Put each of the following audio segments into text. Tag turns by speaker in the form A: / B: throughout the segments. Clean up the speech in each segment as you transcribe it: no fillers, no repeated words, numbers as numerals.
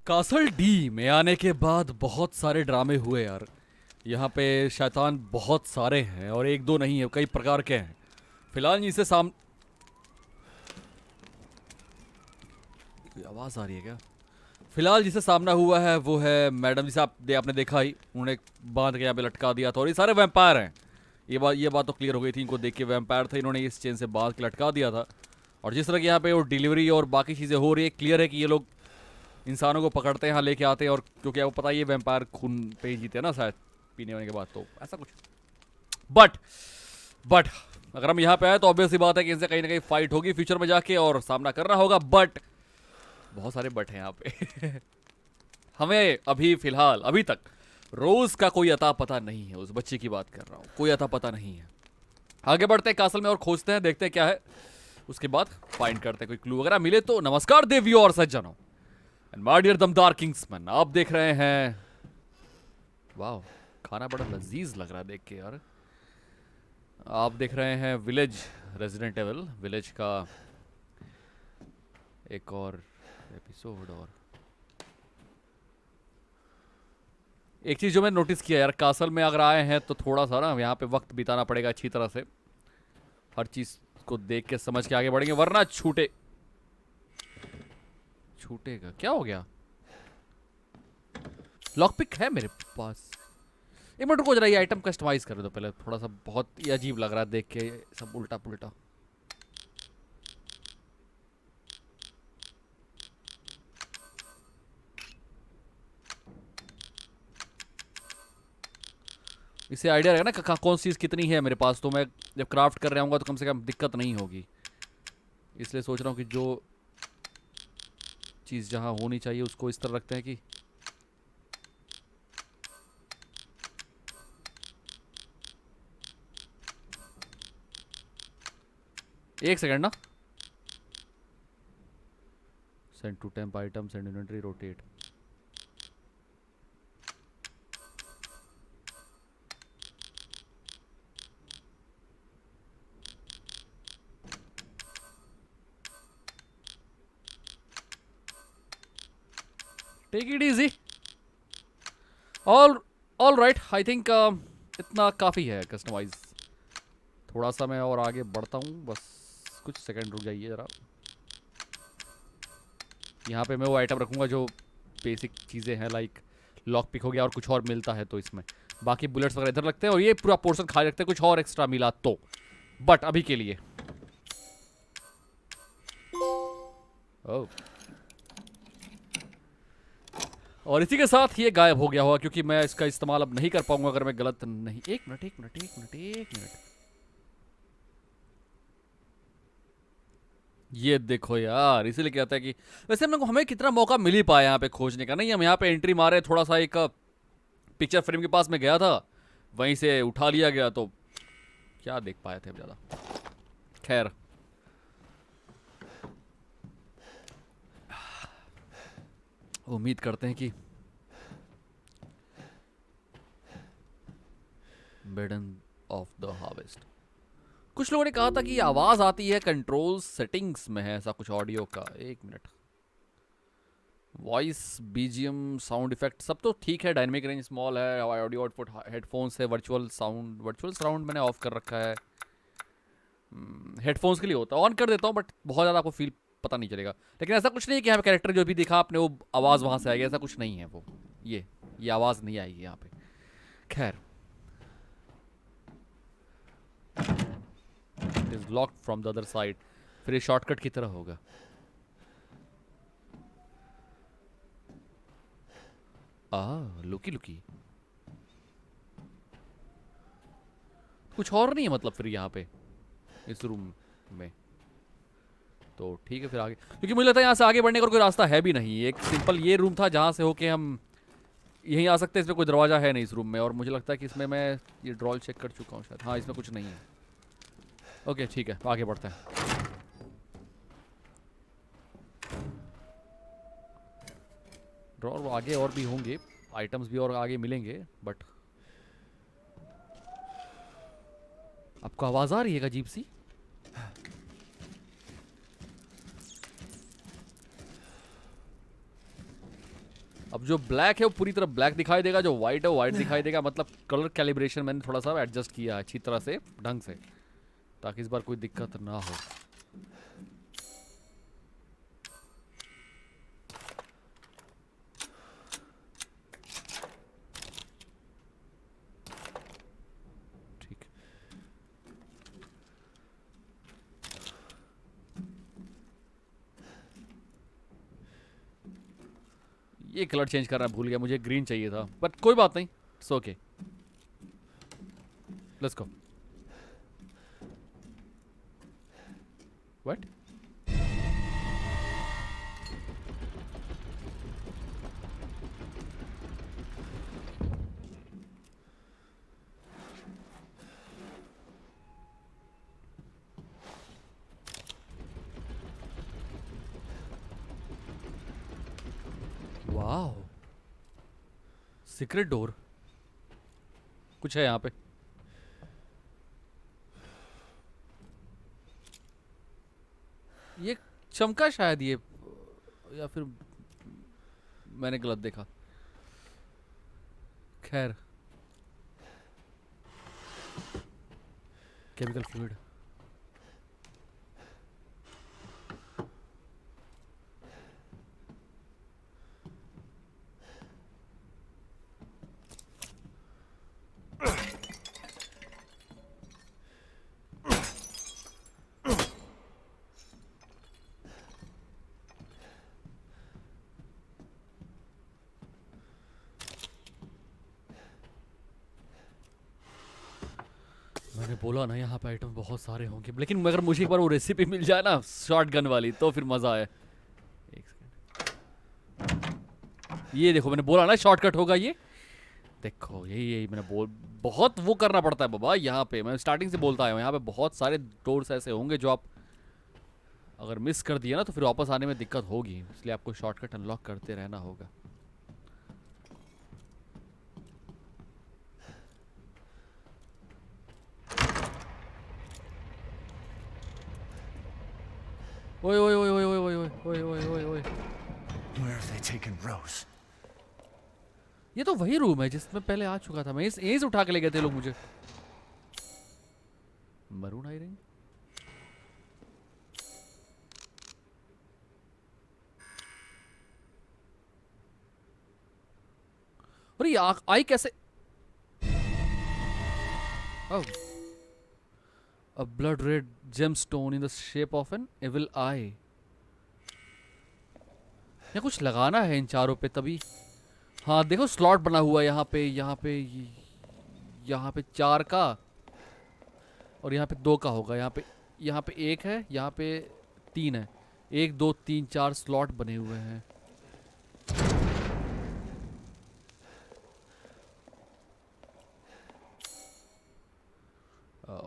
A: Castle D में आने के बाद बहुत सारे ड्रामे हुए यार। यहाँ पे शैतान बहुत सारे हैं और एक दो नहीं है, कई प्रकार के हैं। फिलहाल जिसे आवाज़ आ रही है क्या? फिलहाल जिसे सामना हुआ है वो है मैडम जी साहब, आपने देखा ही, उन्होंने बांध के यहाँ पे लटका दिया था और ये सारे वैम्पायर हैं। ये बात तो क्लियर हो गई थी, इनको देख के वैम्पायर थे, इन्होंने इस चेन से बांध के लटका दिया था। और जिस तरह की यहाँ पे वो डिलीवरी और बाकी चीज़ें हो रही है, क्लियर है कि ये लोग इंसानों को पकड़ते हैं, यहाँ लेके आते हैं। और क्योंकि आपको पता ही है वैम्पायर खून पे ही जीते हैं ना शायद, पीने होने के बाद, तो ऐसा कुछ। बट अगर हम यहाँ पे आए तो ऑब्वियस सी बात है कि इनसे कहीं ना कहीं फाइट होगी फ्यूचर में जाके और सामना करना होगा। बट बहुत सारे बट हैं यहाँ पे हमें अभी तक रोज का कोई अता पता नहीं है। उस बच्चे की बात कर रहा हूँ, कोई अता पता नहीं है। आगे बढ़ते हैं कासल में और खोजते हैं, देखते हैं क्या है, उसके बाद फाइंड करते हैं कोई क्लू वगैरह मिले तो। नमस्कार देवियों और सज्जनों, एंड माय डियर दमदार किंग्समैन, आप देख रहे हैं, वाह खाना बड़ा लजीज लग रहा है देख के यार। आप देख रहे हैं विलेज रेजिडेंट एविल विलेज का एक और एपिसोड। और एक चीज जो मैंने नोटिस किया यार, कासल में अगर आए हैं तो थोड़ा सा ना यहाँ पे वक्त बिताना पड़ेगा अच्छी तरह से, हर चीज को देख के समझ के आगे बढ़ेंगे, वरना छूटेगा। क्या हो गया? लॉकपिक है मेरे पास। एक मिनट रुको जरा, ये आइटम कस्टमाइज कर दो पहले, थोड़ा सा बहुत ही अजीब लग रहा है देख के, सब उल्टा पुल्टा। इससे आइडिया रहेगा ना कौन सी चीज़ कितनी है मेरे पास, तो मैं जब क्राफ्ट कर रहा हूँ तो कम से कम दिक्कत नहीं होगी। इसलिए सोच रहा हूँ कि जो चीज़ जहाँ होनी चाहिए उसको इस तरह रखते हैं कि एक सेकंड ना, send to temp item, send inventory, rotate. Take it easy. All right, I think इतना काफ़ी है कस्टमाइज। थोड़ा सा मैं और आगे बढ़ता हूँ, बस कुछ सेकंड रुक जाइए ज़रा। यहाँ पे मैं वो आइटम रखूँगा जो बेसिक चीज़ें हैं, लाइक लॉक पिक हो गया और कुछ और मिलता है तो इसमें, बाकी बुलेट्स वगैरह इधर रखते हैं और ये पूरा पोर्शन खा रखते हैं, कुछ और एक्स्ट्रा मिला तो। बट अभी के लिए ओह, और इसी के साथ ये गायब हो गया होगा क्योंकि मैं इसका इस्तेमाल अब नहीं कर पाऊंगा अगर मैं गलत नहीं। एक मिनट, ये देखो यार, इसीलिए कहता है कि वैसे हमें कितना मौका मिल ही पाया यहाँ पे खोजने का। नहीं, हम यहाँ पे एंट्री मारे, थोड़ा सा एक पिक्चर फ्रेम के पास में गया था, वहीं से उठा लिया गया, तो क्या देख पाए थे अब ज़्यादा। खैर उम्मीद करते हैं कि बर्डन ऑफ द हार्वेस्ट। कुछ लोगों ने कहा था कि ये आवाज आती है कंट्रोल सेटिंग्स में है, ऐसा कुछ ऑडियो का। एक minute, voice, BGM, sound effect सब तो ठीक है, डायनेमिक रेंज स्मॉल है, ऑडियो आउटपुट हेडफोन्स है, वर्चुअल साउंड मैंने ऑफ कर रखा है। हेडफोन्स के लिए होता है, ऑन कर देता हूँ, बट बहुत ज़्यादा आपको फील पता नहीं चलेगा। लेकिन ऐसा कुछ नहीं है कि यहाँ पे कैरेक्टर जो भी दिखा आपने वो आवाज़ वहाँ से आएगी, ऐसा कुछ नहीं है। वो ये आवाज़ नहीं आएगी यहाँ पे। खैर, it is locked from the other side, फिर ये शॉर्टकट की तरह होगा। लुकी कुछ और नहीं है मतलब फिर यहाँ पे इस रूम में, तो ठीक है फिर आगे, क्योंकि मुझे लगता है यहाँ से आगे बढ़ने का कोई रास्ता है भी नहीं। एक सिंपल ये रूम था जहाँ से होके हम यहीं आ सकते हैं, इसमें कोई दरवाजा है नहीं इस रूम में, और मुझे लगता है कि इसमें मैं ये ड्रॉल चेक कर चुका हूँ शायद। हाँ, इसमें कुछ नहीं है। ओके ठीक है, आगे बढ़ते हैं। ड्रॉर आगे और भी होंगे, आइटम्स भी और आगे मिलेंगे, बट आपको आवाज आ रही है अजीब सी? अब जो ब्लैक है वो पूरी तरह ब्लैक दिखाई देगा, जो वाइट है वो वाइट दिखाई देगा। मतलब कलर कैलिब्रेशन मैंने थोड़ा सा एडजस्ट किया है अच्छी तरह से, ढंग से, ताकि इस बार कोई दिक्कत ना हो। ठीक, ये कलर चेंज करना भूल गया, मुझे ग्रीन चाहिए था, बट कोई बात नहीं, it's okay, let's go. What? Wow, secret door, कुछ है यहाँ पे। ये चमका शायद, ये या फिर मैंने गलत देखा। खैर, केमिकल फ्लूइड। मैंने बोला ना यहाँ पे आइटम बहुत सारे होंगे, लेकिन अगर मुझे एक बार वो रेसिपी मिल जाए ना शॉर्ट गन वाली, तो फिर मजा आए। एक सेकंड, ये देखो मैंने बोला ना शॉर्टकट होगा ये, देखो यही यही मैंने बहुत वो करना पड़ता है बाबा यहाँ पे। मैं स्टार्टिंग से बोलता आया हूँ, यहाँ पे बहुत सारे डोर्स ऐसे होंगे जो आप अगर मिस कर दिया ना तो फिर वापस आने में दिक्कत होगी, इसलिए आपको शॉर्टकट अनलॉक करते रहना होगा। ओए ओए ओए ओए ओए ओए ओए ओए ओए ओए,
B: Where have they taken Rose?
A: ये तो वही रूम है जिसमें पहले आ चुका था मैं। इस यहीं से उठा के ले गए थे लोग मुझे। मरून आई रिंग, अरे ये आई कैसे? Oh. A blood red gemstone in the shape of an evil eye. यहाँ कुछ लगाना है इन चारों पे तभी। हाँ देखो स्लॉट बना हुआ है यहाँ पे, यहाँ पे, यहाँ पे 4 का और यहाँ पे 2 का होगा। यहाँ पे 1 है, यहाँ पे 3 है। 1 2 3 4 स्लॉट बने हुए हैं।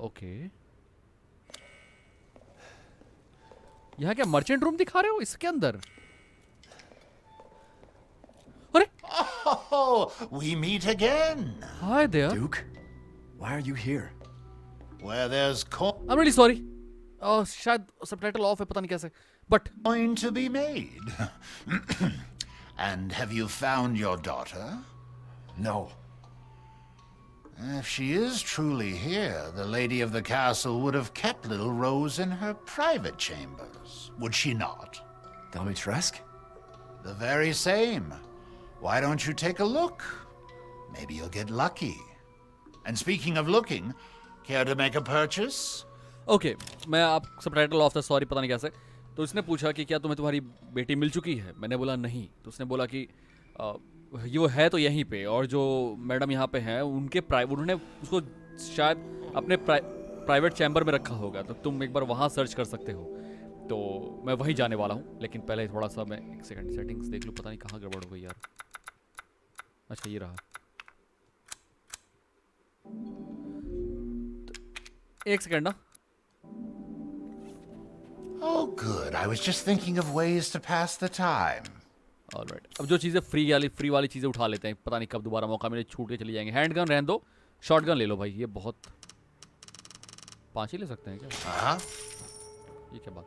A: ओके, यहाँ क्या मर्चेंट रूम दिखा रहे हो इसके अंदर? अरे
C: Oh, we meet again.
A: Hi there,
B: Duke, why are you here?
C: Where there's
A: I am really sorry. शायद सबटाइटल ऑफ है, पता नहीं कैसे, but
C: coin to be made. And have you found your daughter?
B: No.
C: If she is truly here, the lady of the castle would have kept little Rose in her private chambers, would she not?
B: Dimitrescu?
C: The very same. Why don't you take a look? Maybe you'll get lucky. And speaking of looking, care to make a purchase?
A: Okay, मैं आप subtitle of था, sorry पता नहीं कैसे। तो उसने पूछा कि क्या तुम्हें तुम्हारी बेटी मिल चुकी है? मैंने बोला नहीं। तो उसने बोला कि ये वो है तो यहीं पे, और जो मैडम यहाँ पे हैं उन्होंने उसको शायद अपने प्राइवेट चैम्बर में रखा होगा, तो तुम एक बार वहाँ सर्च कर सकते हो। तो मैं वहीं जाने वाला हूँ, लेकिन पहले थोड़ा सा मैं एक सेकंड सेटिंग्स देख लूँ, पता नहीं कहाँ गड़बड़ हो गई यार। अच्छा ये रहा, एक सेकंड ना।
C: Oh, good. I was just thinking of ways to pass the time.
A: Alright, अब जो चीज़ें फ्री वाली चीज़ें उठा लेते हैं, पता नहीं कब दोबारा मौका मिले छूट के चली जाएंगे। हैंड गन रहने दो, शॉर्ट गन ले लो भाई, ये बहुत 5 ही ले सकते हैं क्या? ये क्या बात?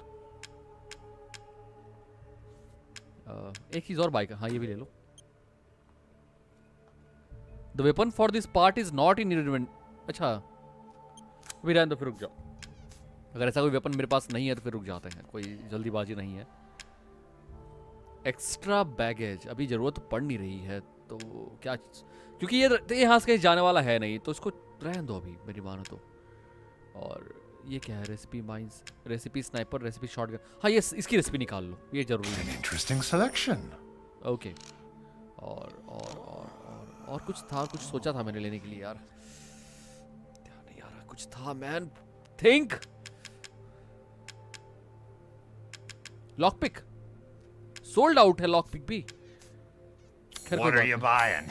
A: एक चीज़ और बाइक, हाँ ये भी ले लो। The weapon for this part is not in invent. अच्छा अभी रहने दो, फिर रुक जाओ। अगर ऐसा कोई वेपन मेरे पास नहीं है तो फिर रुक जाते हैं, कोई जल्दीबाजी नहीं है। एक्स्ट्रा बैगेज अभी जरूरत पड़ नहीं रही है तो क्या, क्योंकि ये यहाँ से कहीं जाने वाला है नहीं, तो इसको रहने दो अभी मेरी मानो तो। और ये क्या है? Recipe mines, recipe sniper, recipe shotgun. हाँ ये इसकी रेसिपी निकाल लो, ये जरूरी
C: An
A: है।
C: interesting selection.
A: ओके और कुछ था, कुछ सोचा था मैंने लेने के लिए यार, ध्यान नहीं आ रहा। कुछ था man, think. Lockpick sold out है, लॉकपिक भी। खैर कोई
C: What are
A: बात
C: you buying?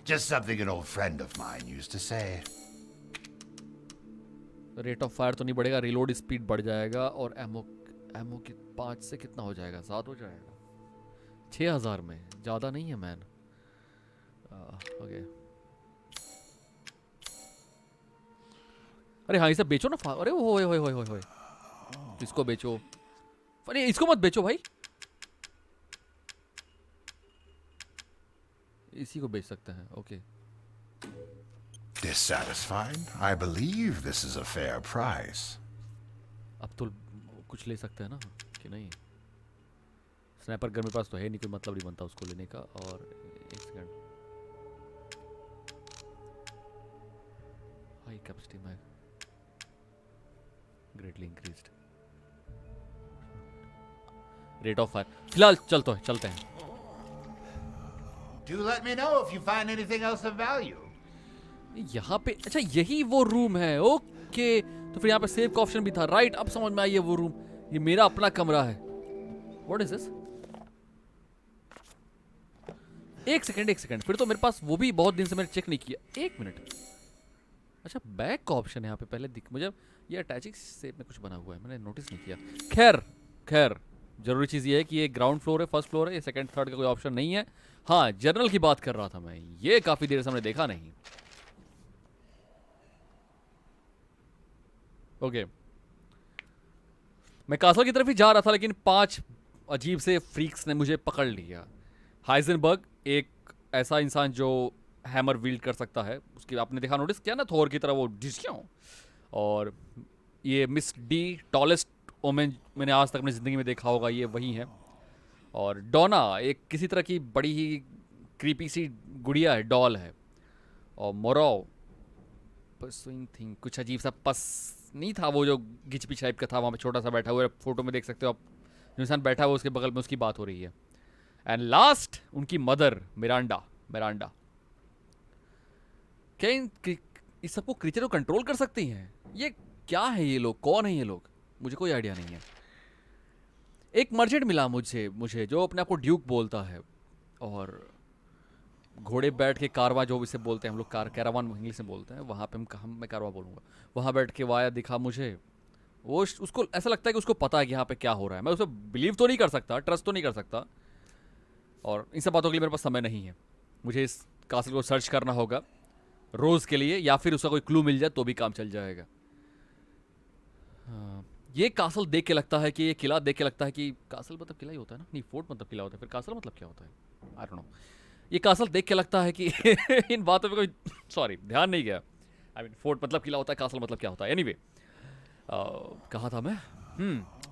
C: Just something an old friend of mine used to say.
A: नहीं। रेट ऑफ फायर तो नहीं बढ़ेगा, रिलोड स्पीड बढ़ जाएगा, और एमओ की 5 से कितना हो जाएगा? 7 हो जाएगा 6000 में, ज्यादा नहीं है मैन। ओके अरे हाँ इसे बेचो ना। अरे हो इसको बेचो। अरे इसको मत बेचो भाई, इसी को बेच सकते हैं। Okay
C: Dissatisfied? I believe this is a fair price.
A: अब तो कुछ ले सकते हैं ना कि नहीं? स्नाइपर गन मेरे पास तो है नहीं, कोई मतलब नहीं बनता उसको लेने का। और एक सेकंड, हाई कैपेसिटी में greatly increased rate of fire. फिलहाल चलते हैं।
C: Do let me know if you find anything else of value.
A: यहाँ पे अच्छा यही वो रूम है। ओके तो फिर यहाँ पे सेव का ऑप्शन भी था। राइट अब समझ में आई, ये वो रूम, ये मेरा अपना कमरा है। What is this? एक सेकंड, फिर तो मेरे पास वो भी बहुत दिन से मैंने चेक नहीं किया। 1 मिनट। अच्छा बैक का ऑप्शन है यहाँ पे, पहले दिख मुझे ये अटैचिंग शेप में कुछ बना हुआ है, मैंने नोटिस नहीं किया। खैर जरूरी चीज ये है कि ये ग्राउंड फ्लोर है, फर्स्ट फ्लोर है, ये सेकंड थर्ड का कोई ऑप्शन नहीं है। हाँ जनरल की बात कर रहा था मैं, ये काफी देर से हमने देखा नहीं। ओके मैं कासल की तरफ ही जा रहा था, लेकिन 5 अजीब से फ्रीक्स ने मुझे पकड़ लिया। हाइजेनबर्ग एक ऐसा इंसान जो हैमर विल्ड कर सकता है, उसकी आपने देखा, नोटिस किया ना, थोर की तरह वो डिस्क्यों। और ये मिस डी, टॉलेस्ट ओमेन मैंने आज तक अपनी ज़िंदगी में देखा होगा, ये वही है। और डोना एक किसी तरह की बड़ी ही क्रीपी सी गुड़िया है, डॉल है। और मोरो पर्सुइंग थिंग, कुछ अजीब सा पस नहीं था वो जो गिच पिच टाइप का था, वहाँ पे छोटा सा बैठा हुआ है, फोटो में देख सकते हो आप, जो इंसान बैठा हुआ उसके बगल में उसकी बात हो रही है। एंड लास्ट उनकी मदर मिरांडा। क्या इस सबको क्रीचर को कंट्रोल कर सकती हैं? ये क्या है? ये लोग कौन है? ये लोग मुझे कोई आइडिया नहीं है। एक मर्चेंट मिला मुझे जो अपने आप को ड्यूक बोलता है, और घोड़े बैठ के कारवा, जो इसे बोलते हैं हम लोग, कैरावान इंग्लिश में बोलते हैं, वहाँ पे मैं कारवा बोलूँगा। वहाँ बैठ के वाया दिखा मुझे, वो उसको ऐसा लगता है कि उसको पता है कि यहाँ पे क्या हो रहा है। मैं उसे बिलीव तो नहीं कर सकता, ट्रस्ट तो नहीं कर सकता, और इन सब बातों के लिए मेरे पास समय नहीं है। मुझे इस कासल को सर्च करना होगा रोज़ के लिए, या फिर उसका कोई क्लू मिल जाए तो भी काम चल जाएगा। हाँ, ये कासल देख के लगता है कि, ये किला देख के लगता है कि, कासल मतलब किला ही होता है ना, नहीं फोर्ट मतलब किला होता है, फिर कासल मतलब क्या होता है? I don't know. ये कासल देख के लगता है कि इन बातों पे कोई सॉरी ध्यान नहीं गया। आई मीन फोर्ट मतलब किला होता है, कासल मतलब क्या होता है? एनीवे कहा था मैं?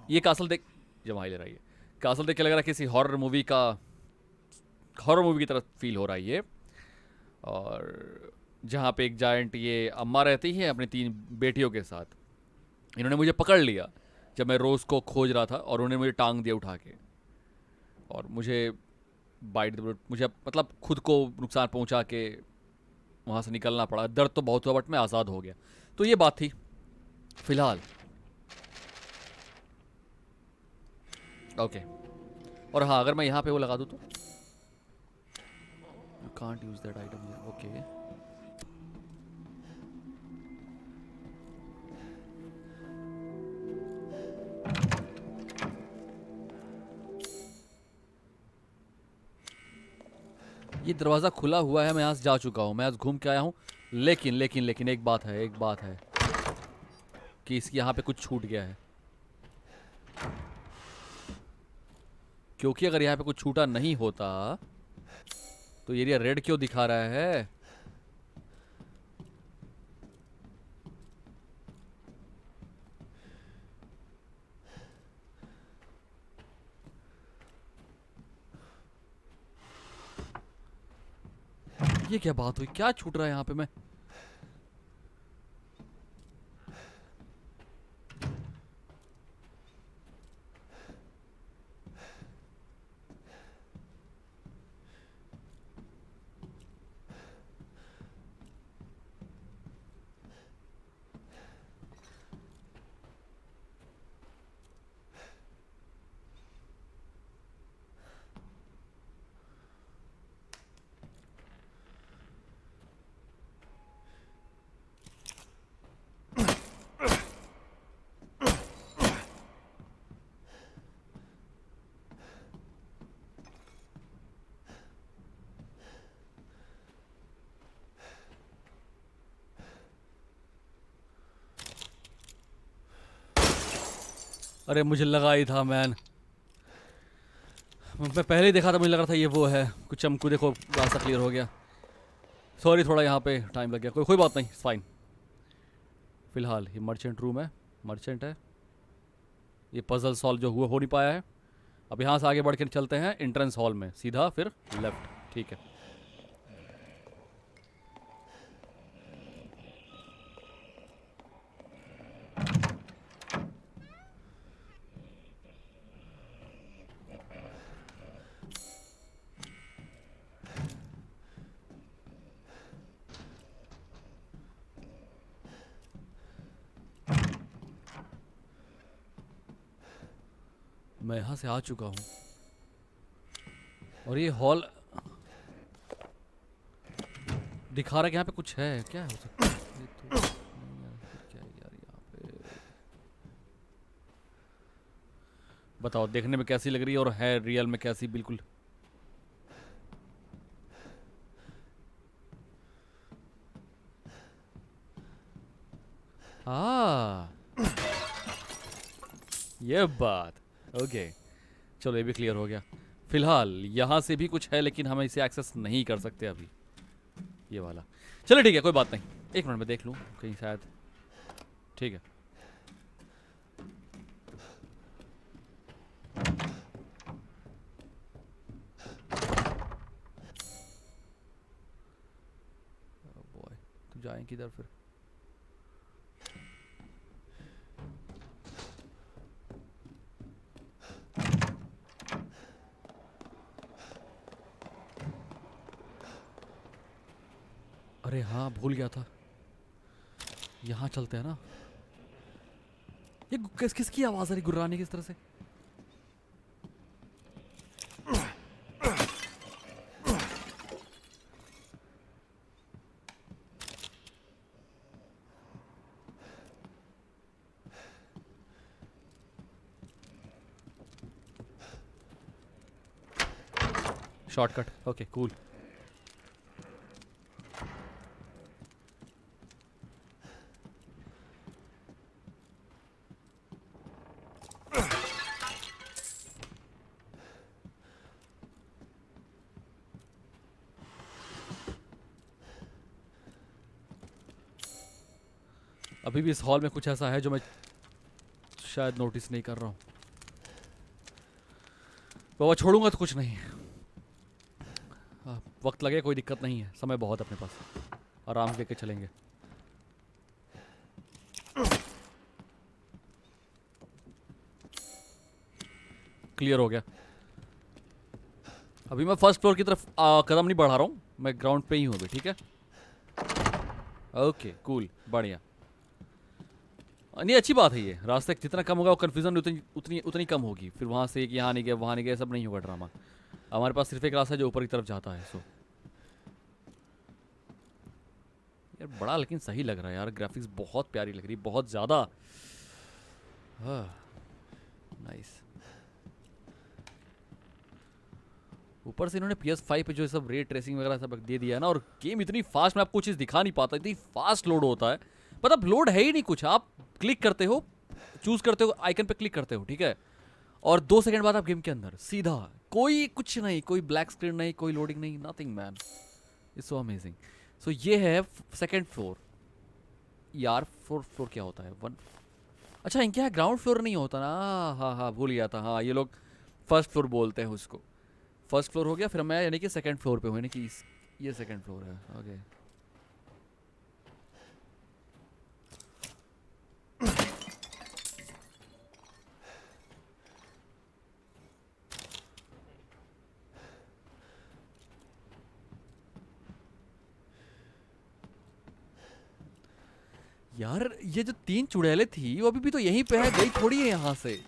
A: ये कासल देख, जमा ले रहा है, ये कासल देख के लग रहा है किसी हॉरर मूवी की तरह फील हो रहा है ये। और जहाँ पे एक जायंट ये अम्मा रहती है अपनी 3 बेटियों के साथ, इन्होंने मुझे पकड़ लिया जब मैं रोज़ को खोज रहा था, और उन्होंने मुझे टांग दिया उठा के, और मुझे मुझे मतलब खुद को नुकसान पहुंचा के वहाँ से निकलना पड़ा। दर्द तो बहुत हुआ, बट मैं आज़ाद हो गया। तो ये बात थी फिलहाल। ओके और हाँ, अगर मैं यहाँ पे वो लगा दूँ तो you can't use that item. Okay ये दरवाज़ा खुला हुआ है, मैं यहाँ से जा चुका हूँ, मैं यहाँ से घूम के आया हूँ। लेकिन एक बात है कि इसकी यहाँ पे कुछ छूट गया है, क्योंकि अगर यहाँ पे कुछ छूटा नहीं होता तो एरिया रेड क्यों दिखा रहा है? ये क्या बात हुई, क्या छूट रहा है यहाँ पे मैं? अरे मुझे लगा ही था मैन, मैं पहले ही देखा था, मुझे लग रहा था ये वो है कुछ चमकू। देखो रास्ता क्लियर हो गया। सॉरी थोड़ा यहाँ पे टाइम लग गया, कोई बात नहीं, फाइन। फिलहाल ये मर्चेंट रूम है, मर्चेंट है। ये पजल सॉल्व जो हुआ हो नहीं पाया है। अब यहाँ से आगे बढ़ के चलते हैं एंट्रेंस हॉल में, सीधा फिर लेफ्ट, ठीक है। मैं यहाँ से आ चुका हूँ और ये हॉल दिखा रहा है कि यहाँ पे कुछ है। क्या हो सकता है ये तो नहीं यार, क्या है यार यहाँ पे? बताओ देखने में कैसी लग रही है और है रियल में कैसी? बिल्कुल हाँ, ये बात। ओके चलो ये भी क्लियर हो गया। फिलहाल यहाँ से भी कुछ है लेकिन हम इसे एक्सेस नहीं कर सकते अभी, ये वाला। चलो ठीक है, कोई बात नहीं, एक मिनट में देख लूँ कहीं शायद। ठीक है बॉय, तो जाएं किधर फिर? अरे हाँ भूल गया था, यहाँ चलते हैं ना। ये किसकी आवाज आ रही गुर्राने की इस तरह से? Shortcut, okay cool. अभी भी इस हॉल में कुछ ऐसा है जो मैं शायद नोटिस नहीं कर रहा हूँ। बाबा छोड़ूंगा तो कुछ नहीं। वक्त लगे कोई दिक्कत नहीं है, समय बहुत अपने पास, आराम से लेके चलेंगे। क्लियर हो गया। अभी मैं फर्स्ट फ्लोर की तरफ कदम नहीं बढ़ा रहा हूँ, मैं ग्राउंड पे ही हूँ अभी, ठीक है। ओके कूल, बढ़िया। नहीं अच्छी बात है, ये रास्ते जितना कम होगा वो कन्फ्यूजन उतनी उतनी उतनी कम होगी। फिर वहाँ से कि यहाँ नहीं गए वहाँ नहीं गए, सब नहीं होगा ड्रामा। हमारे पास सिर्फ एक रास्ता है जो ऊपर की तरफ जाता है। सो यार बड़ा लेकिन सही लग रहा है यार, ग्राफिक्स बहुत प्यारी लग रही है, बहुत ज़्यादा। नाइस। ऊपर से इन्होंने PS5 पे जो सब रे ट्रेसिंग वगैरह सब दे दिया है ना, और गेम इतनी फास्ट, में आपको चीज़ दिखा नहीं पाता, इतनी फास्ट लोड होता है। मतलब लोड है ही नहीं कुछ, आप क्लिक करते हो, चूज करते हो, आइकन पे क्लिक करते हो, ठीक है, और 2 सेकंड बाद आप गेम के अंदर सीधा, कोई कुछ नहीं, कोई ब्लैक स्क्रीन नहीं, कोई लोडिंग नहीं, nothing man, it's so amazing. So ये है सेकंड फ्लोर यार। फोर्थ फ्लोर क्या होता है? वन, अच्छा इनके यहाँ ग्राउंड फ्लोर नहीं होता ना। हाँ हाँ भूल गया था, हाँ ये लोग फर्स्ट फ्लोर बोलते हैं उसको। फर्स्ट फ्लोर हो गया, फिर मैं यानी कि सेकंड फ्लोर पे हूँ, यानी कि ये सेकंड फ्लोर है, ओके। यार ये जो 3 चुड़ैलें थी वो अभी भी तो यहीं पे है, गई थोड़ी है यहाँ से।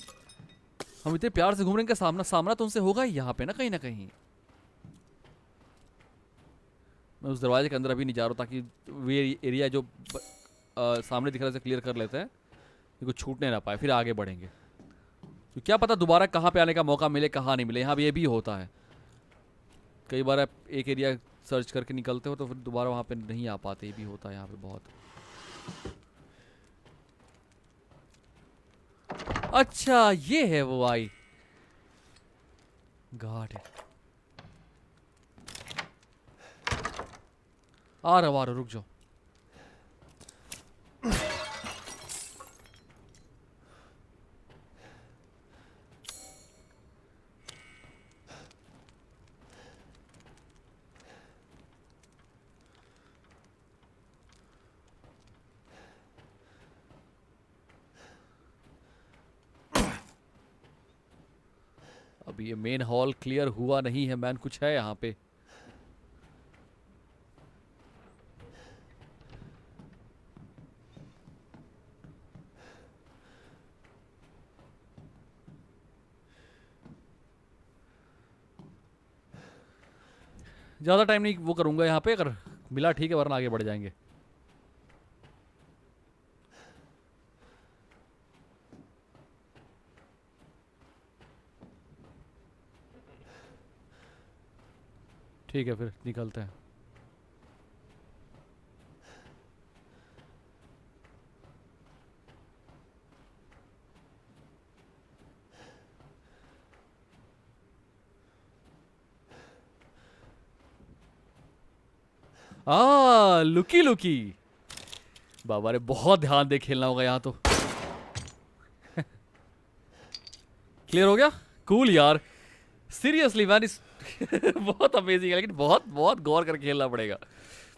A: हम इतने प्यार से घूम रहे हैं, इनका सामना तो उनसे होगा ही यहाँ पे ना कहीं। मैं उस दरवाजे के अंदर अभी नहीं जा रहा हूँ, ताकि वे एरिया जो सामने दिख रहा है क्लियर कर लेते हैं, कुछ छूटने ना पाए, फिर आगे बढ़ेंगे। तो क्या पता दोबारा कहाँ पे आने का मौका मिले, कहाँ नहीं मिले। यहाँ भी ये भी होता है, कई बार आप एक एरिया सर्च करके निकलते हो तो फिर दोबारा वहाँ पे नहीं आ पाते, ये भी होता है यहाँ पे बहुत। अच्छा ये है वो आई गॉड। आ रहा रुक जाओ। अभी ये मेन हॉल क्लियर हुआ नहीं है मैन, कुछ है यहाँ पे। ज़्यादा टाइम नहीं वो करूँगा यहाँ पे, अगर मिला ठीक है, वरना आगे बढ़ जाएंगे। ठीक है फिर निकलते हैं। लुकी लुकी बाबा रे, बहुत ध्यान दे खेलना होगा यहाँ तो। क्लियर हो गया, कूल यार, सीरियसली मैन इस बहुत अमेजिंग है, लेकिन बहुत बहुत गौर करके खेलना पड़ेगा।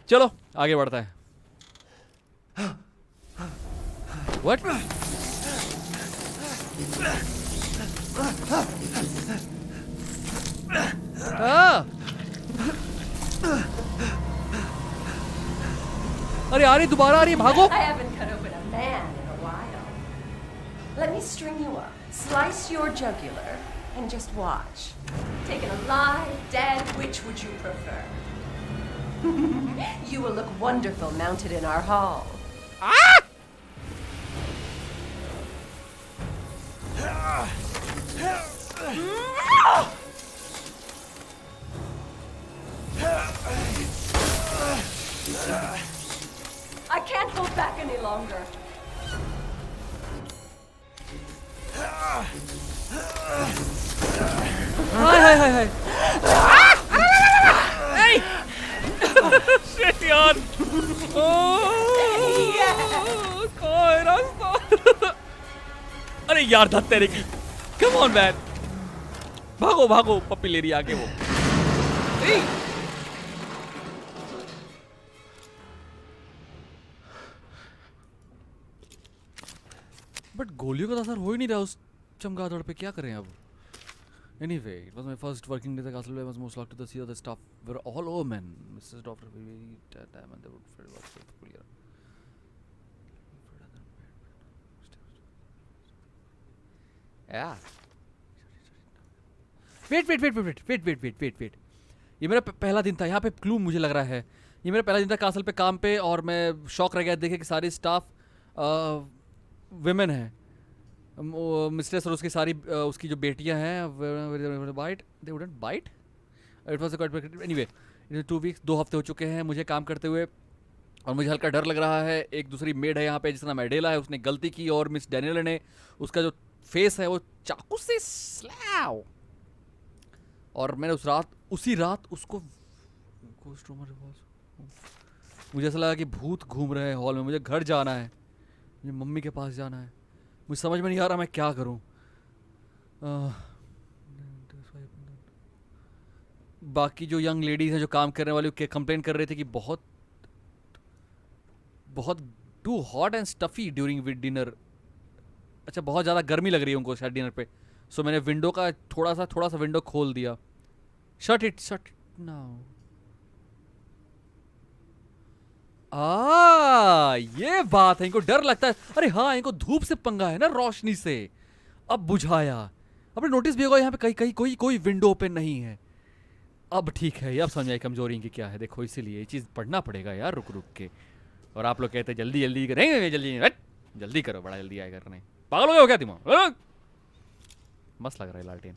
A: चलो आगे बढ़ता है। व्हाट? अरे आ रही, दोबारा आ रही, भागो।
D: I haven't cut open a man in a while. Let me string you up, slice your jugular, and just watch. Taken alive, dead, which would you prefer? You will look wonderful mounted in our hall. I can't hold back any longer.
A: Hi hi hi hi. Shit यार, कोई रास्ता। अरे यार धत तेरे की, come on man, भागो भागो, पप्पी ले रही आगे वो। बट गोलियों का तो असर हो ही नहीं रहा उस चमगादड़ पे, क्या करें अब। Anyway, it was my first working day at the castle. I was most locked to the sea. The staff were all men. Mrs. Doctor very time and they would very much clear. Yeah. Wait. ये मेरा पहला दिन था यहाँ पे, clue मुझे लग रहा है ये मेरा पहला दिन था कासल पे काम पे, और मैं शॉक रह गया देखे कि सारे स्टाफ विमेन हैं। मिस्ट्रेस और उसकी सारी उसकी जो बेटियां हैं, bite they wouldn't bite, it was quite anyway. 2 weeks 2 हफ्ते हो चुके हैं मुझे काम करते हुए, और मुझे हल्का डर लग रहा है। एक दूसरी मेड है यहाँ पे जिसका नाम एडेला है, उसने गलती की और मिस डैनियल ने उसका जो फेस है वो चाकू से स्लैव, और मैंने उसी रात उसको मुझे ऐसा लगा कि भूत घूम रहे हैं हॉल में। मुझे घर जाना है, मुझे मम्मी के पास जाना है, मुझे समझ में नहीं आ रहा मैं क्या करूं। बाकी जो यंग लेडीज हैं जो काम करने वाली कंप्लेन कर रहे थे कि बहुत बहुत too hot and stuffy during with dinner. अच्छा, बहुत ज़्यादा गर्मी लग रही है उनको शायद डिनर पे। सो मैंने विंडो का थोड़ा सा विंडो खोल दिया। Shut it now. ये बात है, इनको डर लगता है। अरे हाँ, इनको धूप से पंगा है ना, रोशनी से। अब बुझाया। आपने नोटिस भी होगा यहाँ पे कहीं कोई विंडो ओपन नहीं है। अब ठीक है, अब समझ आई कमजोरी इनकी क्या है। देखो, इसीलिए ये चीज़ पढ़ना पड़ेगा यार रुक के। और आप लोग कहते हैं जल्दी करेंगे, जल्दी करो, बड़ा जल्दी आए करने। पागल हो गए हो क्या दिमाग? मस्त लग रहा है लालटेन।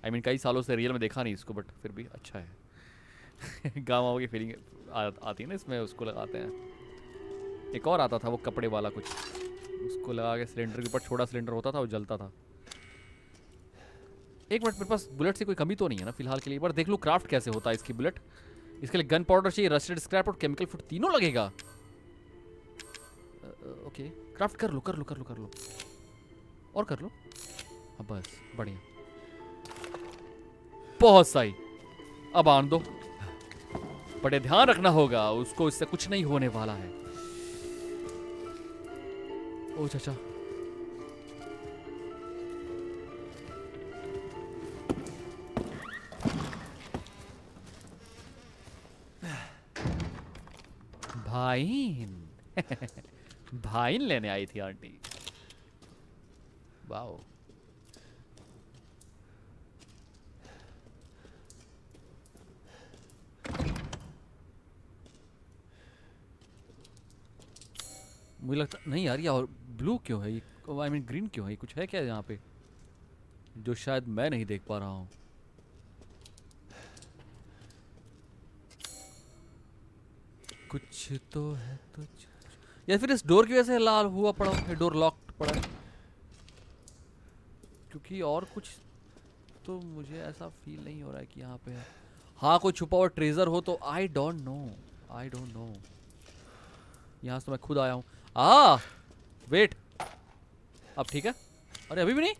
A: आई मीन कई सालों से रियल में देखा नहीं इसको, बट फिर भी अच्छा है। गाँव की फीलिंग आती है ना इसमें, उसको लगाते हैं। एक और आता था वो कपड़े वाला कुछ, उसको लगा के सिलेंडर के ऊपर छोटा सिलेंडर होता था, वो जलता था। एक मिनट, मेरे पास बुलेट से कोई कमी तो नहीं है ना फिलहाल के लिए। एक बार देख लूँ क्राफ्ट कैसे होता है इसकी बुलेट। इसके लिए गन पाउडर चाहिए, रस्टेड स्क्रैप और केमिकल फूड तीनों लगेगा। ओके, क्राफ्ट कर लो और कर लो। हाँ बस, बढ़िया, बहुत सही। अब आन दो, बड़े ध्यान रखना होगा उसको, इससे कुछ नहीं होने वाला है। ओ चाचा, भाईन भाईन लेने आई थी आंटी। वाओ, मुझे लगता नहीं यार, ये और ब्लू क्यों है ये? आई मीन ग्रीन क्यों है ये? कुछ है क्या यहाँ पे जो शायद मैं नहीं देख पा रहा हूँ? कुछ तो है तो, या फिर इस डोर की वजह से लाल हुआ पड़ा है, डोर लॉक्ड पड़ा है, क्योंकि और कुछ तो मुझे ऐसा फील नहीं हो रहा है कि यहाँ पे है। हाँ, कोई छुपा हुआ ट्रेजर हो तो आई डोंट नो। यहाँ से तो मैं खुद आया हूँ। वेट, अब ठीक है? अरे अभी भी नहीं?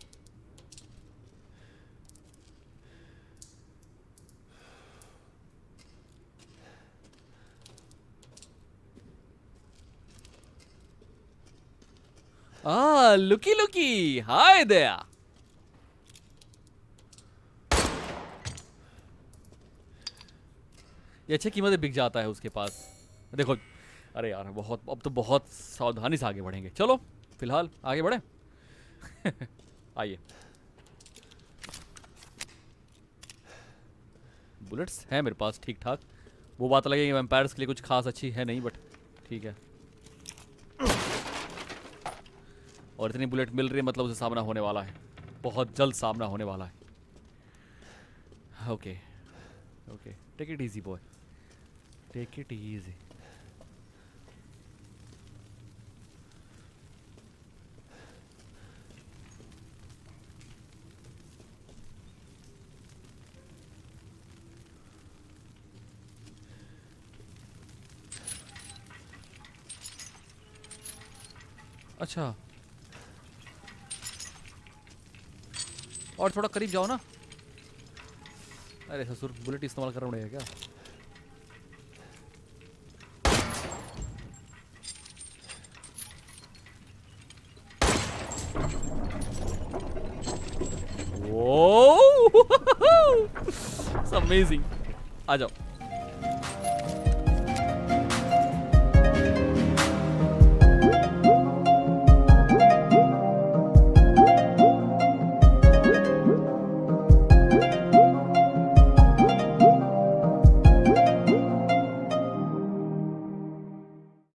A: लुकी, हाय देयर। ये अच्छी कीमत बिक जाता है उसके पास। देखो, अरे यार अब तो बहुत सावधानी से आगे बढ़ेंगे। चलो फिलहाल आगे बढ़े। आइए, बुलेट्स हैं मेरे पास ठीक ठाक। वो बात लगेगी वैम्पायर्स के लिए कुछ खास अच्छी है नहीं, बट ठीक है। और इतनी बुलेट मिल रही है मतलब उसे सामना होने वाला है, बहुत जल्द सामना होने वाला है। Okay, take it easy boy, take it easy. अच्छा, और थोड़ा करीब जाओ ना। अरे ससुर, बुलेट इस्तेमाल कर रहे हैं क्या? वो अमेजिंग। आ जाओ।